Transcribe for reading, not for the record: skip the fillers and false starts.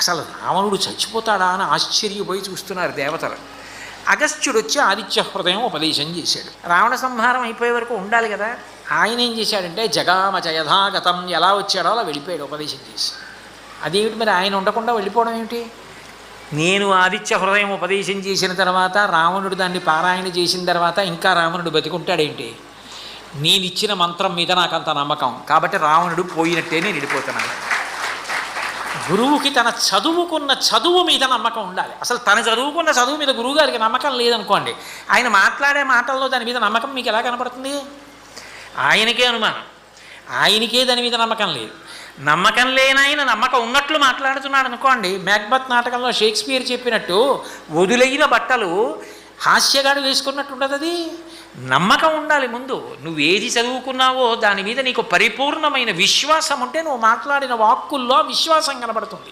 అసలు రావణుడు చచ్చిపోతాడా అని ఆశ్చర్యపోయి చూస్తున్నారు దేవతలు. అగస్త్యుడు వచ్చి ఆదిత్య హృదయం ఉపదేశం చేశాడు. రావణ సంహారం అయిపోయే వరకు ఉండాలి కదా. ఆయన ఏం చేశాడంటే జగామచ యథాగతం, ఎలా వచ్చాడో అలా వెళ్ళిపోయాడు ఉపదేశం చేసి. అదేమిటి మరి ఆయన ఉండకుండా వెళ్ళిపోవడం ఏమిటి? నేను ఆదిత్య హృదయం ఉపదేశం చేసిన తర్వాత రావణుడు దాన్ని పారాయణ చేసిన తర్వాత ఇంకా రావణుడు బతికుంటాడేంటి? నేను ఇచ్చిన మంత్రం మీద నాకు అంత నమ్మకం కాబట్టి రావణుడు పోయినట్టే నేను వెళ్ళిపోతున్నాను. గురువుకి తన చదువుకున్న చదువు మీద నమ్మకం ఉండాలి. అసలు తను చదువుకున్న చదువు మీద గురువుగారికి నమ్మకం లేదనుకోండి, ఆయన మాట్లాడే మాటల్లో దాని మీద నమ్మకం మీకు ఎలా కనపడుతుంది? ఆయనకే అనుమానం, ఆయనకే దాని మీద నమ్మకం లేదు. నమ్మకం లేనాయన నమ్మకం ఉన్నట్లు మాట్లాడుతున్నాడు అనుకోండి. మ్యాక్బెత్ నాటకంలో షేక్స్పియర్ చెప్పినట్టు వదులైన బట్టలు హాస్యగాడు వేసుకున్నట్టు ఉండదు. అది నమ్మకం ఉండాలి ముందు. నువ్వేది చదువుకున్నావో దాని మీద నీకు పరిపూర్ణమైన విశ్వాసం ఉంటే నువ్వు మాట్లాడిన వాక్కుల్లో విశ్వాసం కనబడుతుంది.